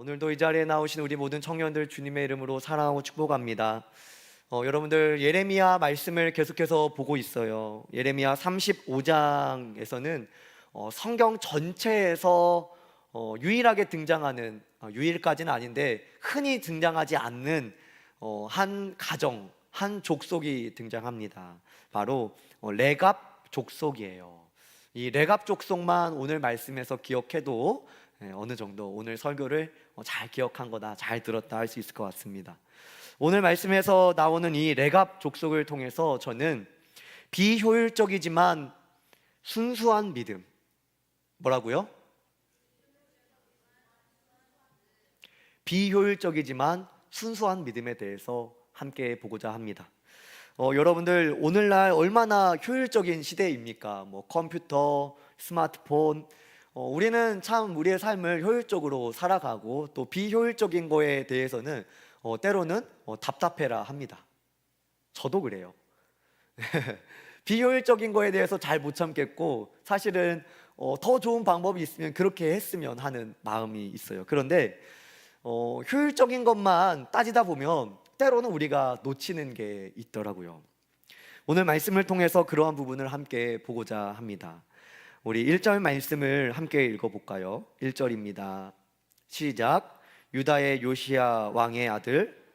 오늘도 이 자리에 나오신 우리 모든 청년들 주님의 이름으로 사랑하고 축복합니다. 여러분들 예레미야 말씀을 계속해서 보고 있어요. 예레미야 35장에서는 성경 전체에서 유일하게 등장하는, 유일까지는 아닌데 흔히 등장하지 않는 한 가정, 한 족속이 등장합니다. 바로 레갑 족속이에요. 이 레갑 족속만 오늘 말씀에서 기억해도 어느 정도 오늘 설교를 잘 기억한 거다, 잘 들었다 할 수 있을 것 같습니다. 오늘 말씀에서 나오는 이 레갑 족속을 통해서 저는 비효율적이지만 순수한 믿음, 뭐라고요? 비효율적이지만 순수한 믿음에 대해서 함께 보고자 합니다. 여러분들 오늘날 얼마나 효율적인 시대입니까? 컴퓨터, 스마트폰, 우리는 참 우리의 삶을 효율적으로 살아가고 또 비효율적인 거에 대해서는 때로는 답답해라 합니다. 저도 그래요. 비효율적인 거에 대해서 잘 못 참겠고 사실은 더 좋은 방법이 있으면 그렇게 했으면 하는 마음이 있어요. 그런데 효율적인 것만 따지다 보면 때로는 우리가 놓치는 게 있더라고요. 오늘 말씀을 통해서 그러한 부분을 함께 보고자 합니다. 우리 1절 말씀을 함께 읽어볼까요? 1절입니다. 시작. 유다의 요시야 왕의 아들.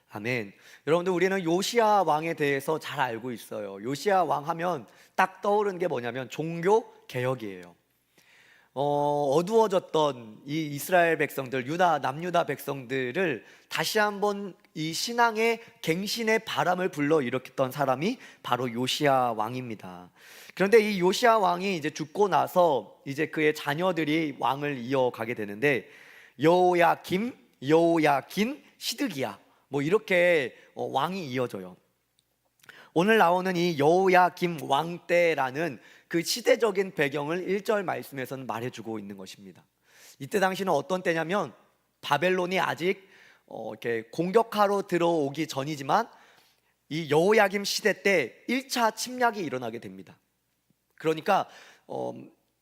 아멘. 여러분들 우리는 요시야 왕에 대해서 잘 알고 있어요. 요시야 왕 하면 딱 떠오르는 게 뭐냐면 종교 개혁이에요. 어두워졌던 이 이스라엘 백성들, 남유다 백성들을 다시 한번 이 신앙의 갱신의 바람을 불러 일으켰던 사람이 바로 요시야 왕입니다. 그런데 이 요시야 왕이 이제 죽고 나서 이제 그의 자녀들이 왕을 이어가게 되는데 여호야김, 여호야긴, 시드기야 이렇게 왕이 이어져요. 오늘 나오는 이 여호야김 왕 때라는 그 시대적인 배경을 1절 말씀에서는 말해주고 있는 것입니다. 이때 당시는 어떤 때냐면 바벨론이 아직 이렇게 공격하러 들어오기 전이지만 이 여호야김 시대 때 1차 침략이 일어나게 됩니다. 그러니까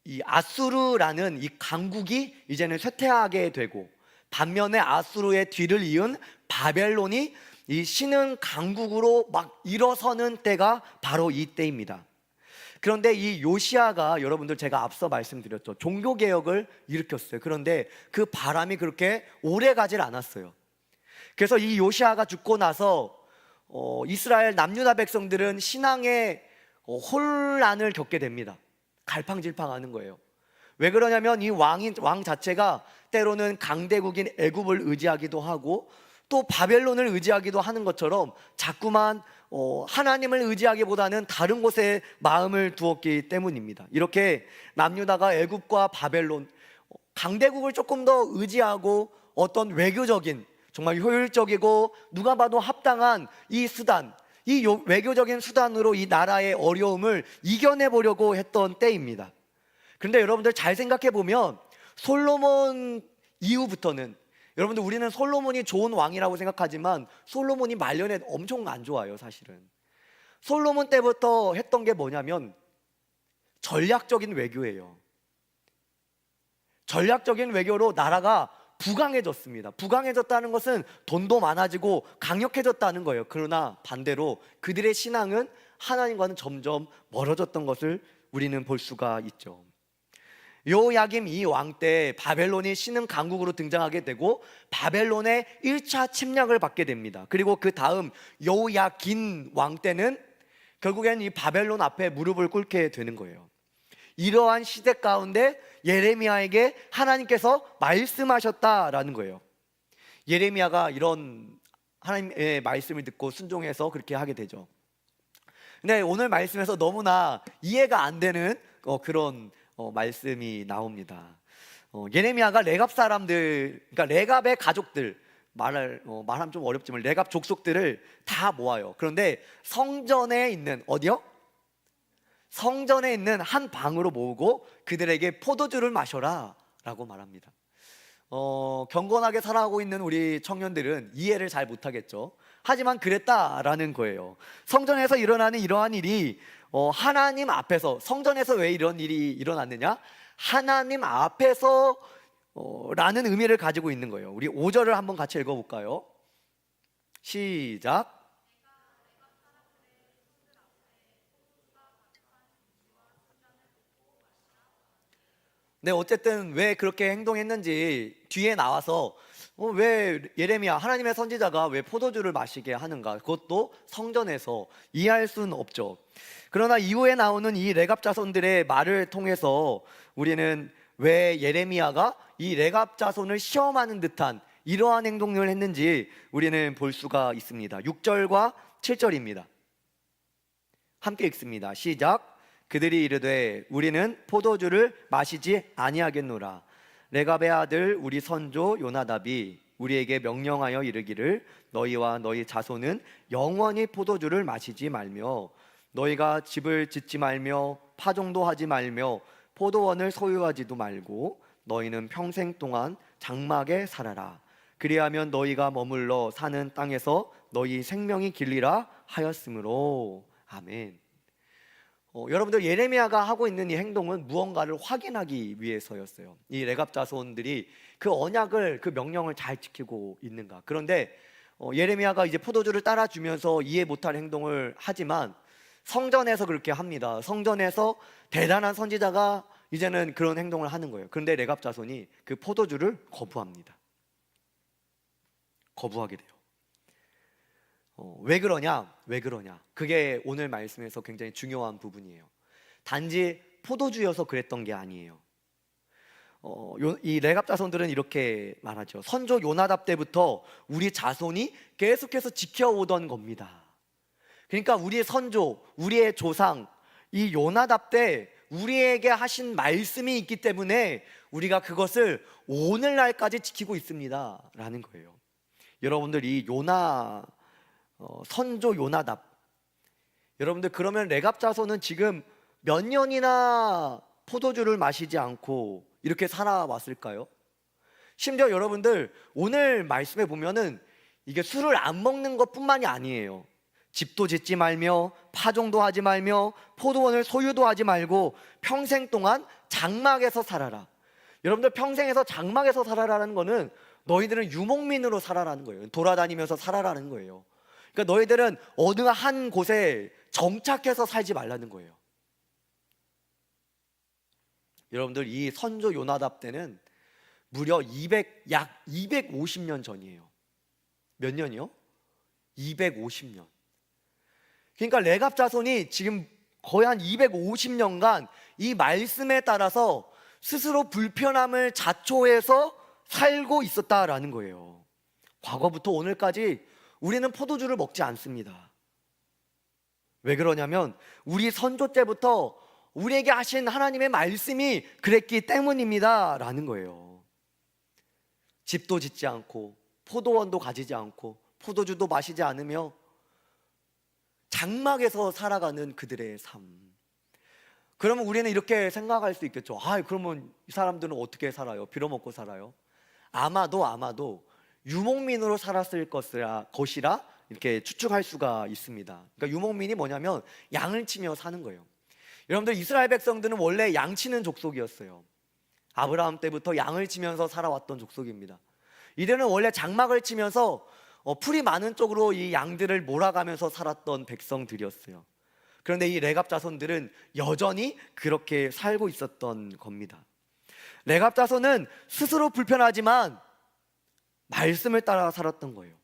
이 아수르라는 이 강국이 이제는 쇠퇴하게 되고 반면에 아수르의 뒤를 이은 바벨론이 이 신흥 강국으로 막 일어서는 때가 바로 이 때입니다. 그런데 이 요시야가 여러분들 제가 앞서 말씀드렸죠. 종교개혁을 일으켰어요. 그런데 그 바람이 그렇게 오래 가질 않았어요. 그래서 이 요시야가 죽고 나서 이스라엘 남유다 백성들은 신앙의 혼란을 겪게 됩니다. 갈팡질팡하는 거예요. 왜 그러냐면 이 왕 자체가 때로는 강대국인 애굽을 의지하기도 하고 또 바벨론을 의지하기도 하는 것처럼 자꾸만 하나님을 의지하기보다는 다른 곳에 마음을 두었기 때문입니다. 이렇게 남유다가 애굽과 바벨론 강대국을 조금 더 의지하고 어떤 외교적인 정말 효율적이고 누가 봐도 합당한 이 수단, 이 외교적인 수단으로 이 나라의 어려움을 이겨내 보려고 했던 때입니다. 그런데 여러분들 잘 생각해 보면 솔로몬 이후부터는 여러분들 우리는 솔로몬이 좋은 왕이라고 생각하지만 솔로몬이 말년에 엄청 안 좋아요. 사실은 솔로몬 때부터 했던 게 뭐냐면 전략적인 외교예요. 전략적인 외교로 나라가 부강해졌습니다. 부강해졌다는 것은 돈도 많아지고 강력해졌다는 거예요. 그러나 반대로 그들의 신앙은 하나님과는 점점 멀어졌던 것을 우리는 볼 수가 있죠. 여호야김 이 왕 때 바벨론이 신흥 강국으로 등장하게 되고 바벨론의 1차 침략을 받게 됩니다. 그리고 그 다음 여호야긴 왕 때는 결국엔 이 바벨론 앞에 무릎을 꿇게 되는 거예요. 이러한 시대 가운데 예레미야에게 하나님께서 말씀하셨다라는 거예요. 예레미야가 이런 하나님의 말씀을 듣고 순종해서 그렇게 하게 되죠. 근데 오늘 말씀에서 너무나 이해가 안 되는 그런 말씀이 나옵니다. 예레미야가 레갑 사람들, 그러니까 레갑의 가족들, 말하면 좀 어렵지만 레갑 족속들을 다 모아요. 그런데 성전에 있는 어디요? 성전에 있는 한 방으로 모으고 그들에게 포도주를 마셔라 라고 말합니다. 경건하게 살아가고 있는 우리 청년들은 이해를 잘 못하겠죠. 하지만 그랬다라는 거예요. 성전에서 일어나는 이러한 일이 하나님 앞에서, 성전에서 왜 이런 일이 일어났느냐? 하나님 앞에서 라는 의미를 가지고 있는 거예요. 우리 5절을 한번 같이 읽어볼까요? 시작. 네, 어쨌든 왜 그렇게 행동했는지 뒤에 나와서 왜 예레미야, 하나님의 선지자가 왜 포도주를 마시게 하는가? 그것도 성전에서 이해할 수는 없죠. 그러나 이후에 나오는 이 레갑 자손들의 말을 통해서 우리는 왜 예레미야가 이 레갑 자손을 시험하는 듯한 이러한 행동을 했는지 우리는 볼 수가 있습니다. 6절과 7절입니다. 함께 읽습니다. 시작. 그들이 이르되 우리는 포도주를 마시지 아니하겠노라. 레갑의 아들 우리 선조 요나답이 우리에게 명령하여 이르기를 너희와 너희 자손은 영원히 포도주를 마시지 말며 너희가 집을 짓지 말며 파종도 하지 말며 포도원을 소유하지도 말고 너희는 평생 동안 장막에 살아라. 그리하면 너희가 머물러 사는 땅에서 너희 생명이 길리라 하였으므로. 아멘. 여러분들, 예레미야가 하고 있는 이 행동은 무언가를 확인하기 위해서였어요. 이 레갑 자손들이 그 언약을, 그 명령을 잘 지키고 있는가. 그런데 예레미야가 이제 포도주를 따라주면서 이해 못할 행동을 하지만 성전에서 그렇게 합니다. 성전에서 대단한 선지자가 이제는 그런 행동을 하는 거예요. 그런데 레갑 자손이 그 포도주를 거부합니다. 거부하게 돼요. 왜 그러냐? 왜 그러냐? 그게 오늘 말씀에서 굉장히 중요한 부분이에요. 단지 포도주여서 그랬던 게 아니에요. 이 레갑 자손들은 이렇게 말하죠. 선조 요나답 때부터 우리 자손이 계속해서 지켜오던 겁니다. 그러니까 우리의 선조, 우리의 조상, 이 요나답 때 우리에게 하신 말씀이 있기 때문에 우리가 그것을 오늘날까지 지키고 있습니다 라는 거예요. 여러분들, 이 선조 요나답, 여러분들, 그러면 레갑 자손은 지금 몇 년이나 포도주를 마시지 않고 이렇게 살아왔을까요? 심지어 여러분들, 오늘 말씀에 보면은 이게 술을 안 먹는 것뿐만이 아니에요. 집도 짓지 말며 파종도 하지 말며 포도원을 소유도 하지 말고 평생 동안 장막에서 살아라. 여러분들, 평생에서 장막에서 살아라는 거는 너희들은 유목민으로 살아라는 거예요. 돌아다니면서 살아라는 거예요. 그러니까 너희들은 어느 한 곳에 정착해서 살지 말라는 거예요. 여러분들, 이 선조 요나답 때는 무려 약 250년 전이에요. 몇 년이요? 250년. 그러니까 레갑 자손이 지금 거의 한 250년간 이 말씀에 따라서 스스로 불편함을 자초해서 살고 있었다라는 거예요. 과거부터 오늘까지 우리는 포도주를 먹지 않습니다. 왜 그러냐면 우리 선조 때부터 우리에게 하신 하나님의 말씀이 그랬기 때문입니다 라는 거예요. 집도 짓지 않고 포도원도 가지지 않고 포도주도 마시지 않으며 장막에서 살아가는 그들의 삶. 그러면 우리는 이렇게 생각할 수 있겠죠. 그러면 이 사람들은 어떻게 살아요? 빌어먹고 살아요? 아마도 유목민으로 살았을 것이라 이렇게 추측할 수가 있습니다. 그러니까 유목민이 뭐냐면 양을 치며 사는 거예요. 여러분들, 이스라엘 백성들은 원래 양 치는 족속이었어요. 아브라함 때부터 양을 치면서 살아왔던 족속입니다. 이들은 원래 장막을 치면서 풀이 많은 쪽으로 이 양들을 몰아가면서 살았던 백성들이었어요. 그런데 이 레갑 자손들은 여전히 그렇게 살고 있었던 겁니다. 레갑 자손은 스스로 불편하지만 말씀을 따라 살았던 거예요.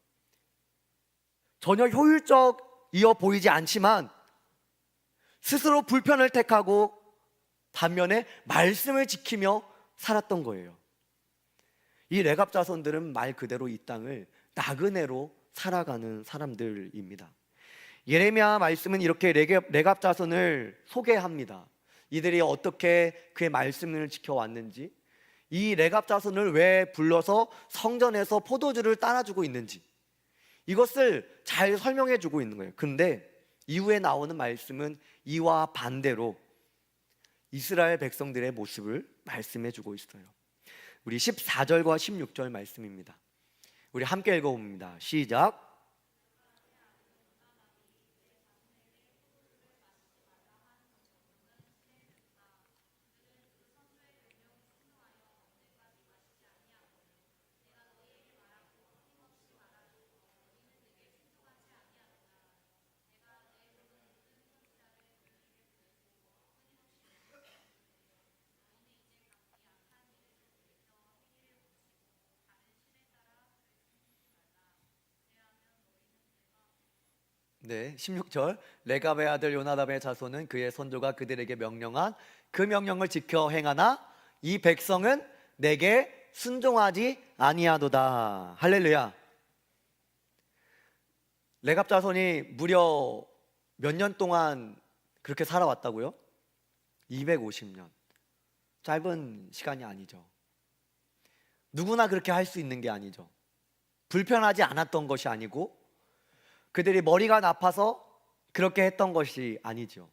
전혀 효율적이어 보이지 않지만 스스로 불편을 택하고 반면에 말씀을 지키며 살았던 거예요. 이 레갑 자손들은 말 그대로 이 땅을 나그네로 살아가는 사람들입니다. 예레미야 말씀은 이렇게 레갑 자손을 소개합니다. 이들이 어떻게 그의 말씀을 지켜왔는지, 이 레갑 자손을 왜 불러서 성전에서 포도주를 따라주고 있는지, 이것을 잘 설명해 주고 있는 거예요. 그런데 이후에 나오는 말씀은 이와 반대로 이스라엘 백성들의 모습을 말씀해 주고 있어요. 우리 14절과 16절 말씀입니다. 우리 함께 읽어봅니다. 시작. 네, 16절. 레갑의 아들 요나답의 자손은 그의 선조가 그들에게 명령한 그 명령을 지켜 행하나 이 백성은 내게 순종하지 아니하도다. 할렐루야. 레갑 자손이 무려 몇 년 동안 그렇게 살아왔다고요? 250년. 짧은 시간이 아니죠. 누구나 그렇게 할 수 있는 게 아니죠. 불편하지 않았던 것이 아니고 그들이 머리가 나빠서 그렇게 했던 것이 아니죠.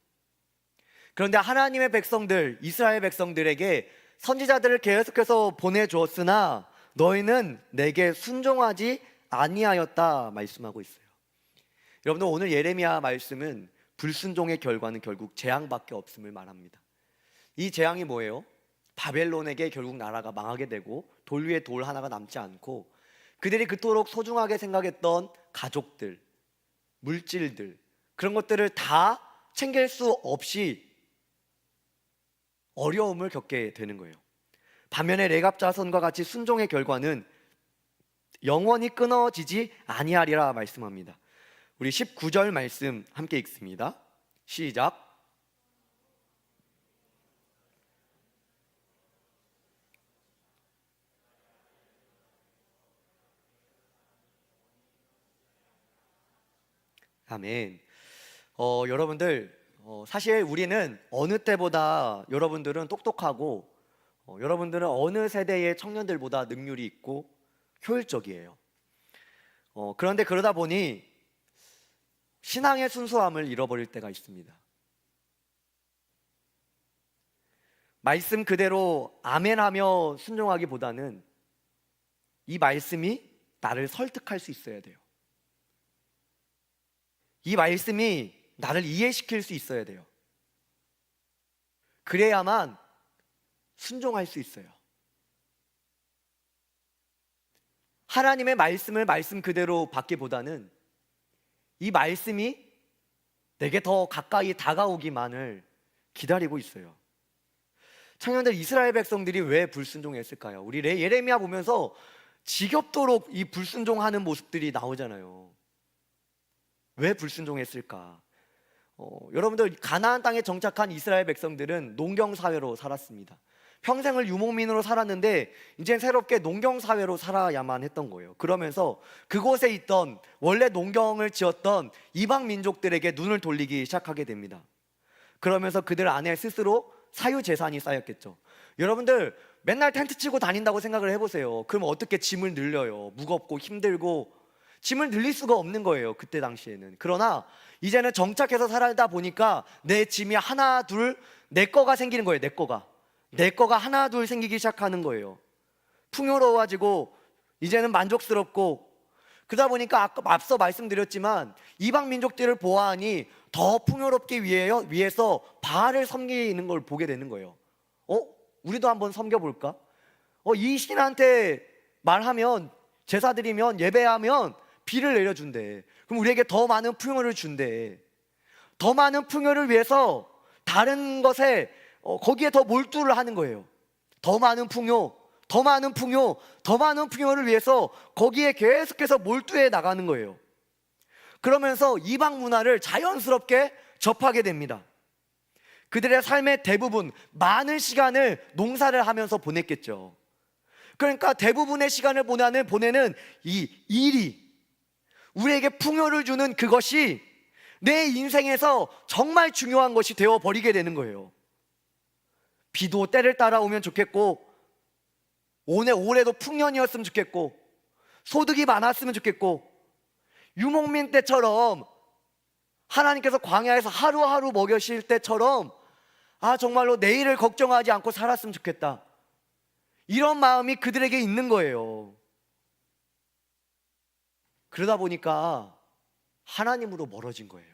그런데 하나님의 백성들, 이스라엘 백성들에게 선지자들을 계속해서 보내주었으나 너희는 내게 순종하지 아니하였다 말씀하고 있어요. 여러분들, 오늘 예레미야 말씀은 불순종의 결과는 결국 재앙밖에 없음을 말합니다. 이 재앙이 뭐예요? 바벨론에게 결국 나라가 망하게 되고 돌 위에 돌 하나가 남지 않고 그들이 그토록 소중하게 생각했던 가족들, 물질들, 그런 것들을 다 챙길 수 없이 어려움을 겪게 되는 거예요. 반면에 레갑 자손과 같이 순종의 결과는 영원히 끊어지지 아니하리라 말씀합니다. 우리 19절 말씀 함께 읽습니다. 시작. 아멘. 여러분들, 사실 우리는 어느 때보다 여러분들은 똑똑하고 여러분들은 어느 세대의 청년들보다 능률이 있고 효율적이에요. 그런데 그러다 보니 신앙의 순수함을 잃어버릴 때가 있습니다. 말씀 그대로 아멘하며 순종하기보다는 이 말씀이 나를 설득할 수 있어야 돼요. 이 말씀이 나를 이해시킬 수 있어야 돼요. 그래야만 순종할 수 있어요. 하나님의 말씀을 말씀 그대로 받기보다는 이 말씀이 내게 더 가까이 다가오기만을 기다리고 있어요. 청년들, 이스라엘 백성들이 왜 불순종했을까요? 우리 예레미야 보면서 지겹도록 이 불순종하는 모습들이 나오잖아요. 왜 불순종했을까? 여러분들, 가나안 땅에 정착한 이스라엘 백성들은 농경사회로 살았습니다. 평생을 유목민으로 살았는데 이제 새롭게 농경사회로 살아야만 했던 거예요. 그러면서 그곳에 있던 원래 농경을 지었던 이방 민족들에게 눈을 돌리기 시작하게 됩니다. 그러면서 그들 안에 스스로 사유재산이 쌓였겠죠. 여러분들, 맨날 텐트 치고 다닌다고 생각을 해보세요. 그럼 어떻게 짐을 늘려요? 무겁고 힘들고 짐을 늘릴 수가 없는 거예요, 그때 당시에는. 그러나 이제는 정착해서 살다 보니까 내 짐이 하나 둘 내 거가 생기는 거예요. 내 거가 하나 둘 생기기 시작하는 거예요. 풍요로워지고 이제는 만족스럽고, 그러다 보니까 아까 앞서 말씀드렸지만 이방 민족들을 보아하니 더 풍요롭기 위해서 바알을 섬기는 걸 보게 되는 거예요. 우리도 한번 섬겨볼까? 이 신한테 말하면, 제사 드리면, 예배하면 비를 내려준대. 그럼 우리에게 더 많은 풍요를 준대. 더 많은 풍요를 위해서 다른 것에 거기에 더 몰두를 하는 거예요. 더 많은 풍요, 더 많은 풍요, 더 많은 풍요를 위해서 거기에 계속해서 몰두해 나가는 거예요. 그러면서 이방 문화를 자연스럽게 접하게 됩니다. 그들의 삶의 대부분, 많은 시간을 농사를 하면서 보냈겠죠. 그러니까 대부분의 시간을 보내는 이 일이, 우리에게 풍요를 주는 그것이 내 인생에서 정말 중요한 것이 되어버리게 되는 거예요. 비도 때를 따라 오면 좋겠고, 올해도 풍년이었으면 좋겠고, 소득이 많았으면 좋겠고, 유목민 때처럼 하나님께서 광야에서 하루하루 먹여실 때처럼 정말로 내일을 걱정하지 않고 살았으면 좋겠다, 이런 마음이 그들에게 있는 거예요. 그러다 보니까 하나님으로 멀어진 거예요.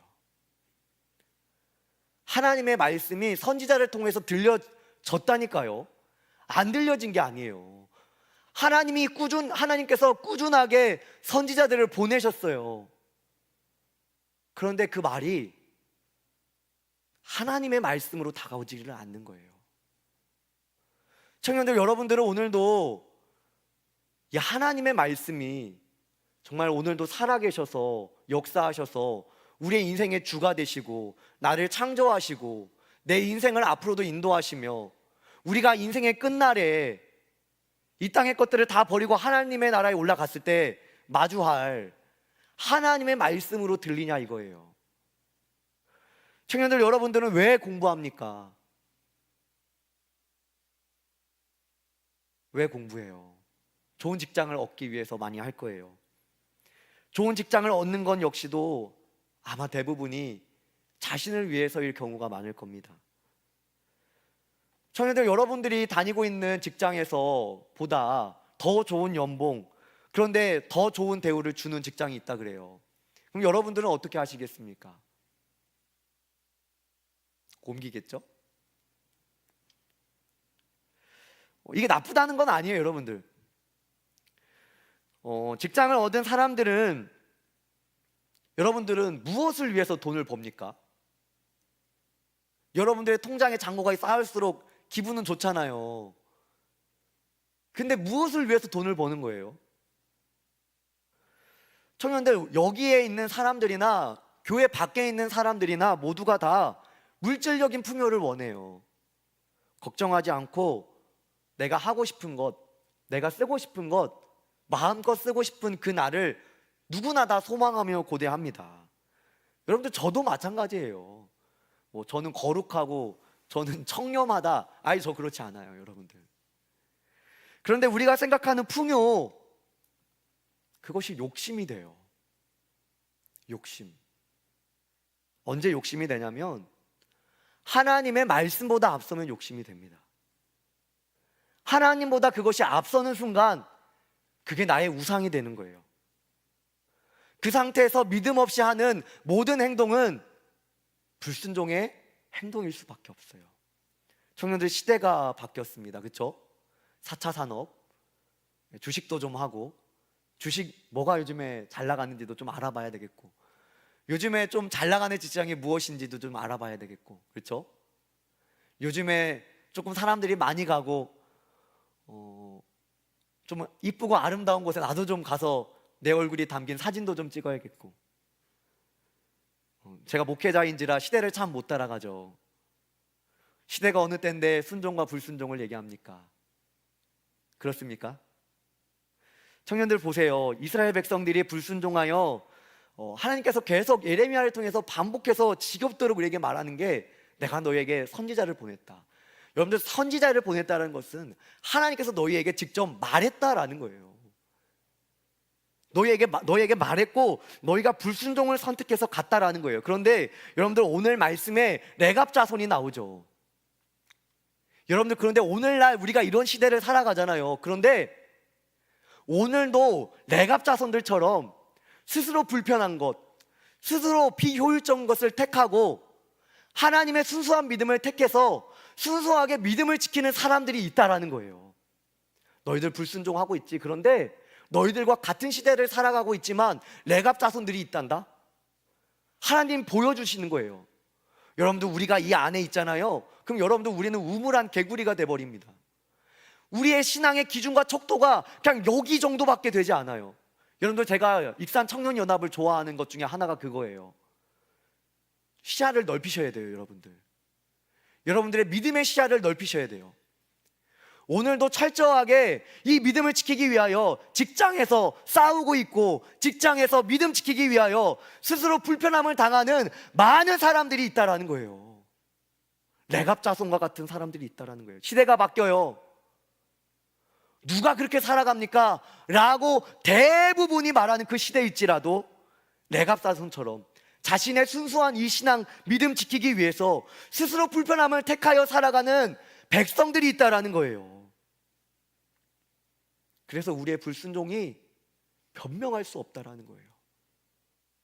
하나님의 말씀이 선지자를 통해서 들려졌다니까요. 안 들려진 게 아니에요. 하나님께서 꾸준하게 선지자들을 보내셨어요. 그런데 그 말이 하나님의 말씀으로 다가오지를 않는 거예요. 청년들, 여러분들은 오늘도 이 하나님의 말씀이 정말 오늘도 살아계셔서 역사하셔서 우리의 인생의 주가 되시고 나를 창조하시고 내 인생을 앞으로도 인도하시며 우리가 인생의 끝날에 이 땅의 것들을 다 버리고 하나님의 나라에 올라갔을 때 마주할 하나님의 말씀으로 들리냐 이거예요. 청년들, 여러분들은 왜 공부합니까? 왜 공부해요? 좋은 직장을 얻기 위해서 많이 할 거예요. 좋은 직장을 얻는 건 역시도 아마 대부분이 자신을 위해서일 경우가 많을 겁니다. 청년들, 여러분들이 다니고 있는 직장에서 보다 더 좋은 연봉, 그런데 더 좋은 대우를 주는 직장이 있다 그래요. 그럼 여러분들은 어떻게 하시겠습니까? 옮기겠죠? 이게 나쁘다는 건 아니에요, 여러분들. 직장을 얻은 사람들은, 여러분들은 무엇을 위해서 돈을 법니까? 여러분들의 통장에 잔고가 쌓일수록 기분은 좋잖아요. 근데 무엇을 위해서 돈을 버는 거예요? 청년들, 여기에 있는 사람들이나 교회 밖에 있는 사람들이나 모두가 다 물질적인 풍요를 원해요. 걱정하지 않고 내가 하고 싶은 것, 내가 쓰고 싶은 것, 마음껏 쓰고 싶은 그 날을 누구나 다 소망하며 고대합니다. 여러분들, 저도 마찬가지예요. 저는 거룩하고 저는 청렴하다. 아니, 저 그렇지 않아요, 여러분들. 그런데 우리가 생각하는 풍요, 그것이 욕심이 돼요. 욕심. 언제 욕심이 되냐면 하나님의 말씀보다 앞서면 욕심이 됩니다. 하나님보다 그것이 앞서는 순간 그게 나의 우상이 되는 거예요. 그 상태에서 믿음 없이 하는 모든 행동은 불순종의 행동일 수밖에 없어요. 청년들, 시대가 바뀌었습니다. 그렇죠? 4차 산업, 주식도 좀 하고, 주식 뭐가 요즘에 잘 나가는지도 좀 알아봐야 되겠고, 요즘에 좀 잘 나가는 직장이 무엇인지도 좀 알아봐야 되겠고, 그렇죠? 요즘에 조금 사람들이 많이 가고 좀 이쁘고 아름다운 곳에 나도 좀 가서 내 얼굴이 담긴 사진도 좀 찍어야겠고, 제가 목회자인지라 시대를 참 못 따라가죠. 시대가 어느 때인데 순종과 불순종을 얘기합니까? 그렇습니까? 청년들 보세요. 이스라엘 백성들이 불순종하여 하나님께서 계속 예레미야를 통해서 반복해서 지겹도록 우리에게 말하는 게, 내가 너에게 선지자를 보냈다. 여러분들, 선지자를 보냈다는 것은 하나님께서 너희에게 직접 말했다라는 거예요. 너희에게 말했고 너희가 불순종을 선택해서 갔다라는 거예요. 그런데 여러분들, 오늘 말씀에 레갑 자손이 나오죠. 여러분들, 그런데 오늘날 우리가 이런 시대를 살아가잖아요. 그런데 오늘도 레갑 자손들처럼 스스로 불편한 것, 스스로 비효율적인 것을 택하고 하나님의 순수한 믿음을 택해서 순수하게 믿음을 지키는 사람들이 있다라는 거예요. 너희들 불순종하고 있지. 그런데 너희들과 같은 시대를 살아가고 있지만 레갑 자손들이 있단다. 하나님 보여주시는 거예요. 여러분들, 우리가 이 안에 있잖아요. 그럼 여러분들, 우리는 우물한 개구리가 돼버립니다. 우리의 신앙의 기준과 척도가 그냥 여기 정도밖에 되지 않아요. 여러분들, 제가 익산 청년연합을 좋아하는 것 중에 하나가 그거예요. 시야를 넓히셔야 돼요, 여러분들. 여러분들의 믿음의 시야를 넓히셔야 돼요. 오늘도 철저하게 이 믿음을 지키기 위하여 직장에서 싸우고 있고, 직장에서 믿음 지키기 위하여 스스로 불편함을 당하는 많은 사람들이 있다라는 거예요. 레갑 자손과 같은 사람들이 있다라는 거예요. 시대가 바뀌어요. 누가 그렇게 살아갑니까? 라고 대부분이 말하는 그 시대일지라도 레갑 자손처럼 자신의 순수한 이 신앙 믿음 지키기 위해서 스스로 불편함을 택하여 살아가는 백성들이 있다라는 거예요. 그래서 우리의 불순종이 변명할 수 없다라는 거예요.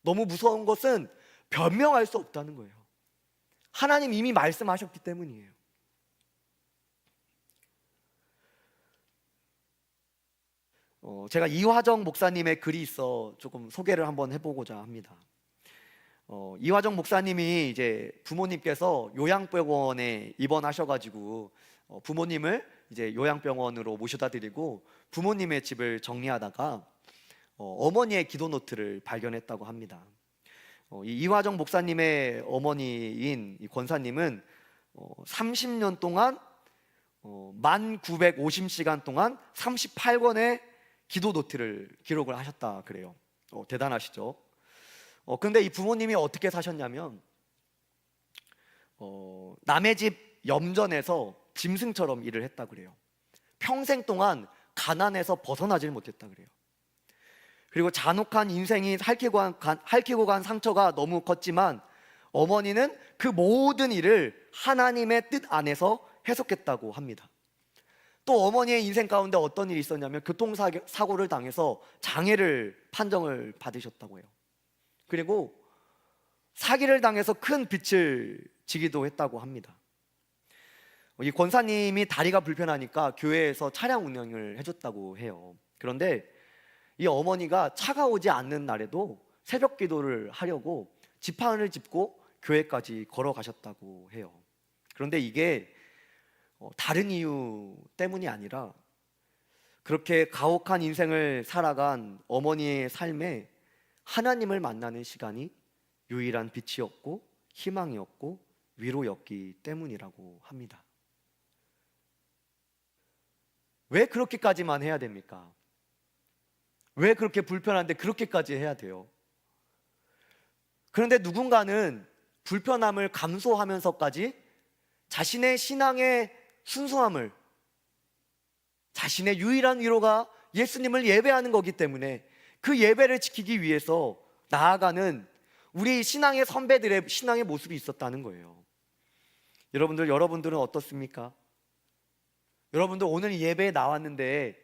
너무 무서운 것은 변명할 수 없다는 거예요. 하나님 이미 말씀하셨기 때문이에요. 제가 이화정 목사님의 글이 있어 조금 소개를 한번 해보고자 합니다. 이화정 목사님이 이제 부모님께서 요양병원에 입원하셔가지고 부모님을 이제 요양병원으로 모셔다 드리고 부모님의 집을 정리하다가 어머니의 기도 노트를 발견했다고 합니다. 이 이화정 목사님의 어머니인 이 권사님은 30년 동안 1950시간 동안 38권의 기도 노트를 기록을 하셨다 그래요. 대단하시죠? 근데 이 부모님이 어떻게 사셨냐면 남의 집 염전에서 짐승처럼 일을 했다 그래요. 평생 동안 가난해서 벗어나질 못했다 그래요. 그리고 잔혹한 인생이 핥히고 간 상처가 너무 컸지만 어머니는 그 모든 일을 하나님의 뜻 안에서 해석했다고 합니다. 또 어머니의 인생 가운데 어떤 일이 있었냐면 교통사고를 당해서 장애를 판정을 받으셨다고 해요. 그리고 사기를 당해서 큰 빚을 지기도 했다고 합니다. 이 권사님이 다리가 불편하니까 교회에서 차량 운행을 해줬다고 해요. 그런데 이 어머니가 차가 오지 않는 날에도 새벽 기도를 하려고 지팡이를 짚고 교회까지 걸어가셨다고 해요. 그런데 이게 다른 이유 때문이 아니라 그렇게 가혹한 인생을 살아간 어머니의 삶에 하나님을 만나는 시간이 유일한 빛이었고 희망이었고 위로였기 때문이라고 합니다. 왜 그렇게까지만 해야 됩니까? 왜 그렇게 불편한데 그렇게까지 해야 돼요? 그런데 누군가는 불편함을 감수하면서까지 자신의 신앙의 순수함을, 자신의 유일한 위로가 예수님을 예배하는 거기 때문에 그 예배를 지키기 위해서 나아가는 우리 신앙의 선배들의 신앙의 모습이 있었다는 거예요. 여러분들은 어떻습니까? 여러분들 오늘 예배에 나왔는데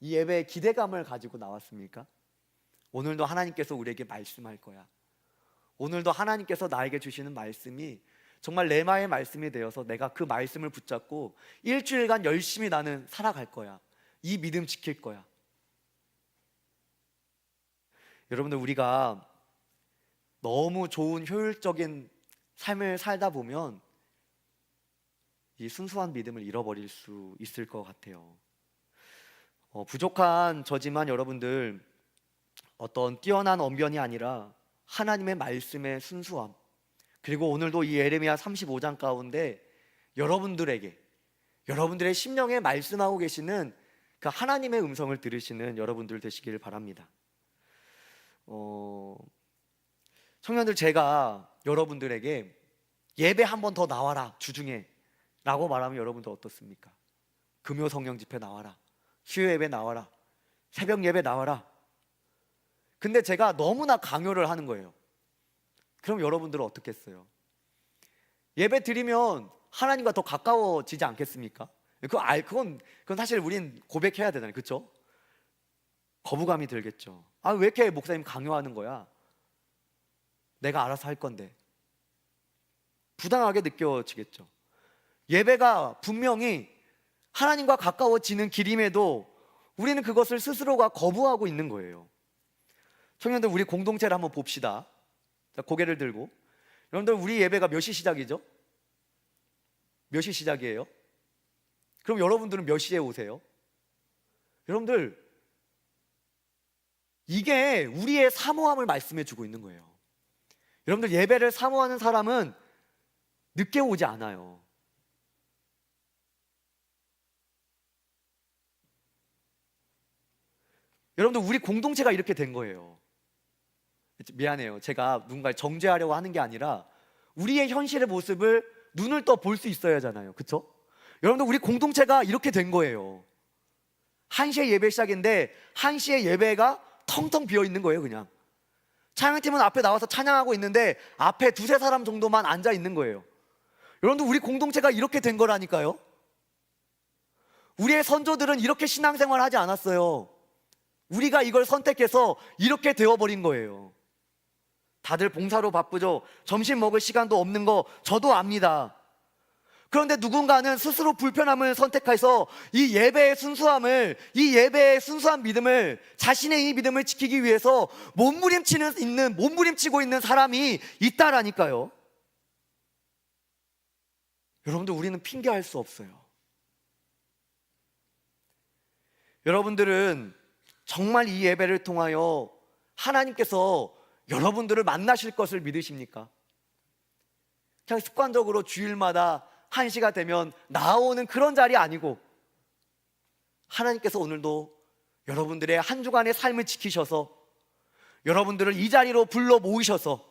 이 예배에 기대감을 가지고 나왔습니까? 오늘도 하나님께서 우리에게 말씀할 거야. 오늘도 하나님께서 나에게 주시는 말씀이 정말 레마의 말씀이 되어서 내가 그 말씀을 붙잡고 일주일간 열심히 나는 살아갈 거야. 이 믿음 지킬 거야. 여러분들, 우리가 너무 좋은 효율적인 삶을 살다 보면 이 순수한 믿음을 잃어버릴 수 있을 것 같아요. 부족한 저지만 여러분들, 어떤 뛰어난 언변이 아니라 하나님의 말씀의 순수함, 그리고 오늘도 이 예레미야 35장 가운데 여러분들의 심령에 말씀하고 계시는 그 하나님의 음성을 들으시는 여러분들 되시기를 바랍니다. 청년들, 제가 여러분들에게 예배 한 번 더 나와라 주중에 라고 말하면 여러분들 어떻습니까? 금요 성령 집회 나와라, 수요 예배 나와라, 새벽 예배 나와라. 근데 제가 너무나 강요를 하는 거예요. 그럼 여러분들은 어떻겠어요? 예배 드리면 하나님과 더 가까워지지 않겠습니까? 그건 사실 우린 고백해야 되잖아요, 그렇죠? 거부감이 들겠죠. 왜 이렇게 목사님 강요하는 거야? 내가 알아서 할 건데. 부당하게 느껴지겠죠. 예배가 분명히 하나님과 가까워지는 길임에도 우리는 그것을 스스로가 거부하고 있는 거예요. 청년들, 우리 공동체를 한번 봅시다. 자, 고개를 들고. 여러분들, 우리 예배가 몇 시 시작이죠? 몇 시 시작이에요? 그럼 여러분들은 몇 시에 오세요? 여러분들, 이게 우리의 사모함을 말씀해 주고 있는 거예요. 여러분들, 예배를 사모하는 사람은 늦게 오지 않아요. 여러분들, 우리 공동체가 이렇게 된 거예요. 미안해요. 제가 누군가를 정죄하려고 하는 게 아니라 우리의 현실의 모습을 눈을 떠 볼 수 있어야 하잖아요, 그렇죠? 여러분들, 우리 공동체가 이렇게 된 거예요. 1시에 예배 시작인데 1시에 예배가 텅텅 비어 있는 거예요. 그냥 찬양팀은 앞에 나와서 찬양하고 있는데 앞에 두세 사람 정도만 앉아 있는 거예요. 여러분들, 우리 공동체가 이렇게 된 거라니까요. 우리의 선조들은 이렇게 신앙생활 하지 않았어요. 우리가 이걸 선택해서 이렇게 되어버린 거예요. 다들 봉사로 바쁘죠. 점심 먹을 시간도 없는 거 저도 압니다. 그런데 누군가는 스스로 불편함을 선택해서 이 예배의 순수한 믿음을, 자신의 이 믿음을 지키기 위해서 몸부림치고 있는 사람이 있다라니까요. 여러분들, 우리는 핑계할 수 없어요. 여러분들은 정말 이 예배를 통하여 하나님께서 여러분들을 만나실 것을 믿으십니까? 그냥 습관적으로 주일마다 1시가 되면 나오는 그런 자리 아니고, 하나님께서 오늘도 여러분들의 한 주간의 삶을 지키셔서 여러분들을 이 자리로 불러 모으셔서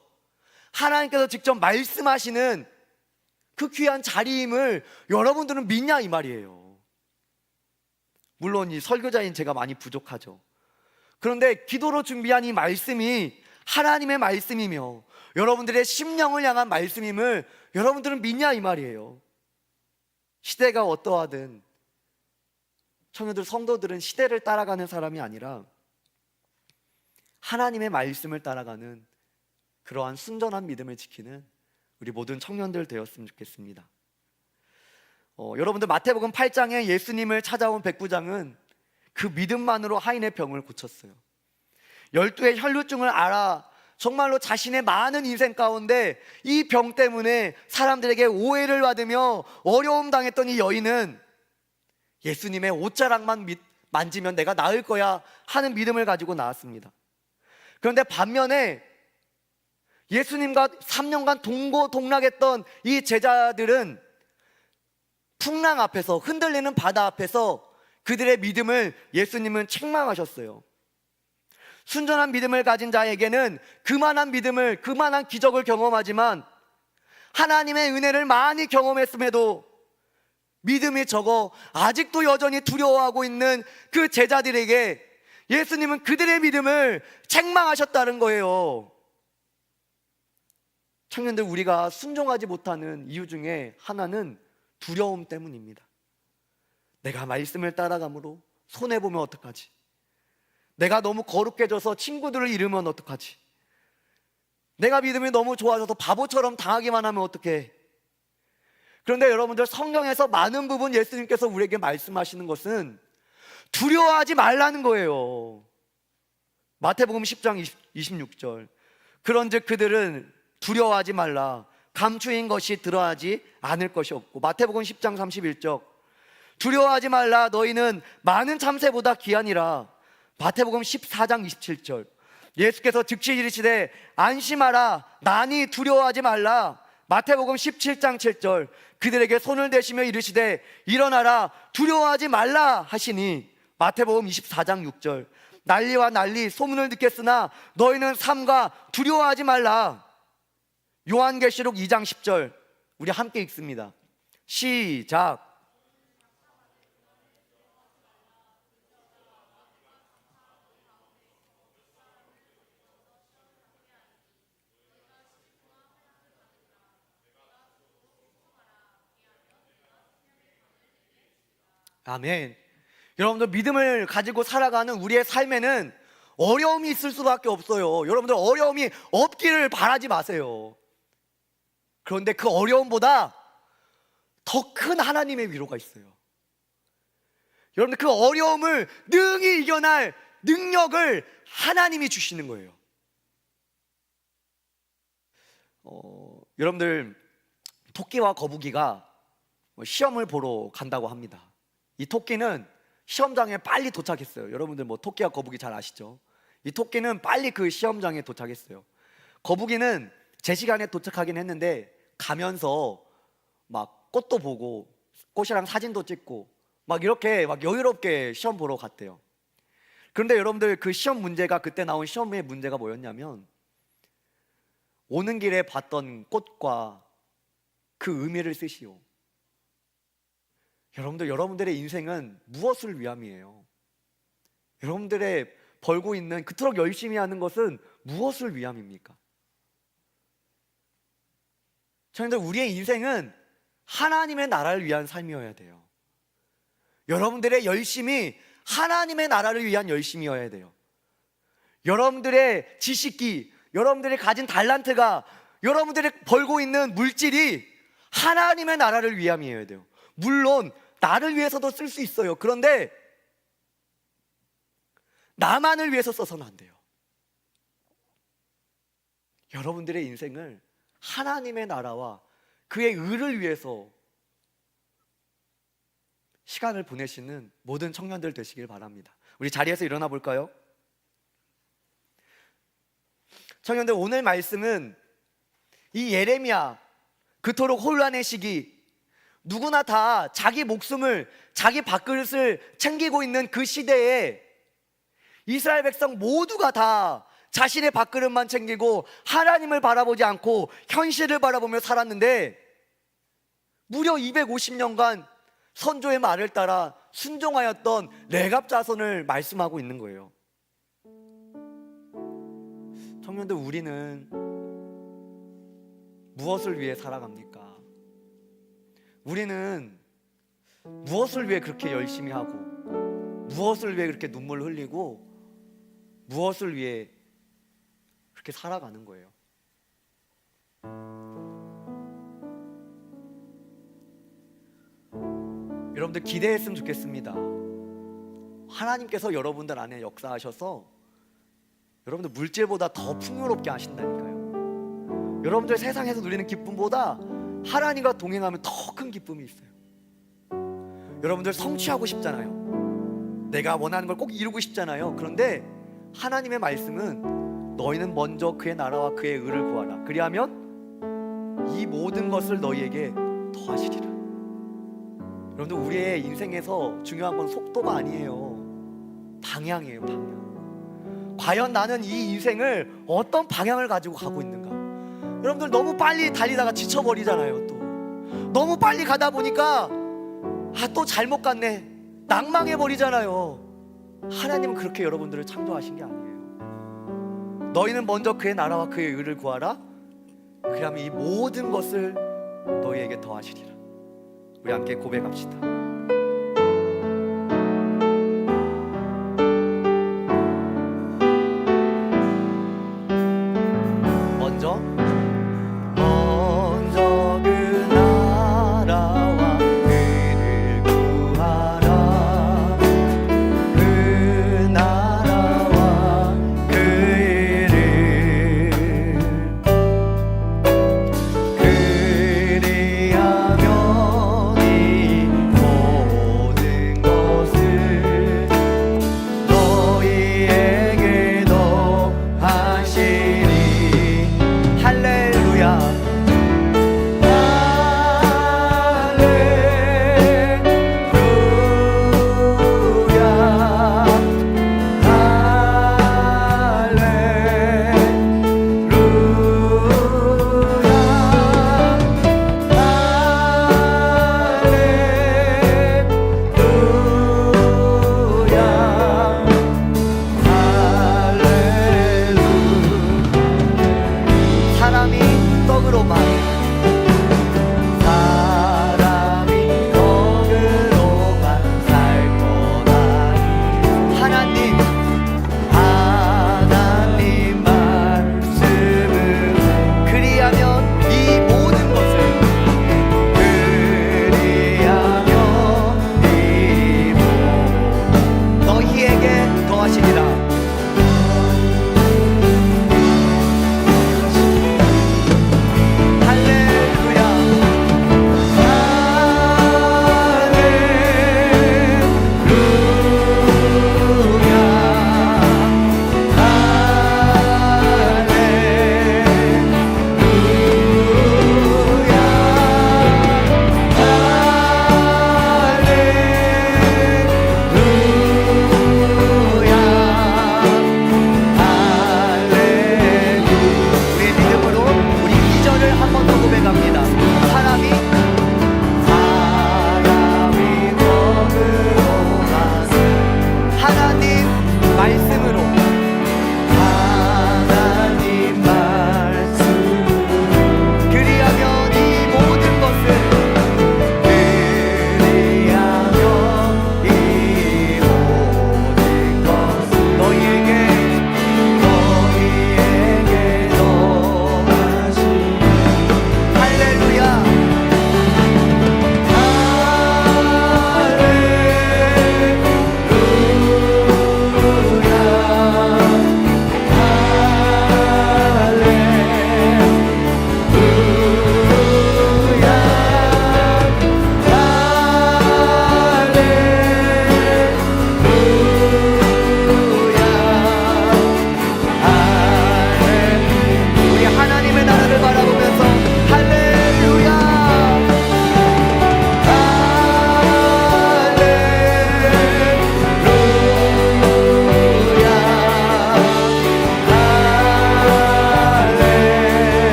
하나님께서 직접 말씀하시는 그 귀한 자리임을 여러분들은 믿냐 이 말이에요. 물론 이 설교자인 제가 많이 부족하죠. 그런데 기도로 준비한 이 말씀이 하나님의 말씀이며 여러분들의 심령을 향한 말씀임을 여러분들은 믿냐 이 말이에요. 시대가 어떠하든 청년들, 성도들은 시대를 따라가는 사람이 아니라 하나님의 말씀을 따라가는 그러한 순전한 믿음을 지키는 우리 모든 청년들 되었으면 좋겠습니다. 여러분들 마태복음 8장에 예수님을 찾아온 백부장은 그 믿음만으로 하인의 병을 고쳤어요. 12의 혈루증을 앓아 정말로 자신의 많은 인생 가운데 이 병 때문에 사람들에게 오해를 받으며 어려움 당했던 이 여인은 예수님의 옷자락만 만지면 내가 나을 거야 하는 믿음을 가지고 나왔습니다. 그런데 반면에 예수님과 3년간 동고동락했던 이 제자들은 풍랑 앞에서, 흔들리는 바다 앞에서 그들의 믿음을 예수님은 책망하셨어요. 순전한 믿음을 가진 자에게는 그만한 믿음을, 그만한 기적을 경험하지만 하나님의 은혜를 많이 경험했음에도 믿음이 적어 아직도 여전히 두려워하고 있는 그 제자들에게 예수님은 그들의 믿음을 책망하셨다는 거예요. 청년들, 우리가 순종하지 못하는 이유 중에 하나는 두려움 때문입니다. 내가 말씀을 따라가므로 손해보면 어떡하지? 내가 너무 거룩해져서 친구들을 잃으면 어떡하지? 내가 믿음이 너무 좋아져서 바보처럼 당하기만 하면 어떡해? 그런데 여러분들, 성경에서 많은 부분 예수님께서 우리에게 말씀하시는 것은 두려워하지 말라는 거예요. 마태복음 10장 26절, 그런즉 그들은 두려워하지 말라, 감추인 것이 드러나지 않을 것이 없고, 마태복음 10장 31절, 두려워하지 말라, 너희는 많은 참새보다 귀하니라, 마태복음 14장 27절, 예수께서 즉시 이르시되 안심하라, 나니 두려워하지 말라, 마태복음 17장 7절, 그들에게 손을 대시며 이르시되 일어나라, 두려워하지 말라 하시니, 마태복음 24장 6절, 난리와 난리 소문을 듣겠으나 너희는 삼가 두려워하지 말라, 요한계시록 2장 10절, 우리 함께 읽습니다. 시작. 아멘. 여러분들, 믿음을 가지고 살아가는 우리의 삶에는 어려움이 있을 수밖에 없어요. 여러분들, 어려움이 없기를 바라지 마세요. 그런데 그 어려움보다 더 큰 하나님의 위로가 있어요. 여러분들, 그 어려움을 능히 이겨낼 능력을 하나님이 주시는 거예요. 여러분들, 토끼와 거북이가 시험을 보러 간다고 합니다. 이 토끼는 시험장에 빨리 도착했어요. 여러분들 토끼와 거북이 잘 아시죠? 이 토끼는 빨리 그 시험장에 도착했어요. 거북이는 제 시간에 도착하긴 했는데 가면서 막 꽃도 보고 꽃이랑 사진도 찍고 막 이렇게 막 여유롭게 시험 보러 갔대요. 그런데 여러분들, 그 시험 문제가, 그때 나온 시험의 문제가 뭐였냐면, 오는 길에 봤던 꽃과 그 의미를 쓰시오. 여러분들, 여러분들의 인생은 무엇을 위함이에요? 여러분들의 벌고 있는, 그토록 열심히 하는 것은 무엇을 위함입니까? 저희들, 우리의 인생은 하나님의 나라를 위한 삶이어야 돼요. 여러분들의 열심이 하나님의 나라를 위한 열심이어야 돼요. 여러분들의 지식이, 여러분들이 가진 달란트가, 여러분들이 벌고 있는 물질이 하나님의 나라를 위함이어야 돼요. 물론 나를 위해서도 쓸 수 있어요. 그런데 나만을 위해서 써서는 안 돼요. 여러분들의 인생을 하나님의 나라와 그의 의를 위해서 시간을 보내시는 모든 청년들 되시길 바랍니다. 우리 자리에서 일어나 볼까요? 청년들, 오늘 말씀은 이 예레미야, 그토록 혼란의 시기, 누구나 다 자기 목숨을, 자기 밥그릇을 챙기고 있는 그 시대에 이스라엘 백성 모두가 다 자신의 밥그릇만 챙기고 하나님을 바라보지 않고 현실을 바라보며 살았는데, 무려 250년간 선조의 말을 따라 순종하였던 레갑 자손을 말씀하고 있는 거예요. 청년들, 우리는 무엇을 위해 살아갑니까? 우리는 무엇을 위해 그렇게 열심히 하고, 무엇을 위해 그렇게 눈물 흘리고, 무엇을 위해 그렇게 살아가는 거예요? 여러분들 기대했으면 좋겠습니다. 하나님께서 여러분들 안에 역사하셔서 여러분들 물질보다 더 풍요롭게 하신다니까요. 여러분들 세상에서 누리는 기쁨보다 하나님과 동행하면 더 큰 기쁨이 있어요. 여러분들 성취하고 싶잖아요. 내가 원하는 걸 꼭 이루고 싶잖아요. 그런데 하나님의 말씀은 너희는 먼저 그의 나라와 그의 의를 구하라. 그리하면 이 모든 것을 너희에게 더하시리라. 여러분들, 우리의 인생에서 중요한 건 속도가 아니에요. 방향이에요, 방향. 과연 나는 이 인생을 어떤 방향을 가지고 가고 있는가? 여러분들, 너무 빨리 달리다가 지쳐버리잖아요. 또 너무 빨리 가다 보니까 또 잘못 갔네, 낭망해버리잖아요. 하나님은 그렇게 여러분들을 창조하신 게 아니에요. 너희는 먼저 그의 나라와 그의 의를 구하라. 그러면 이 모든 것을 너희에게 더하시리라. 우리 함께 고백합시다.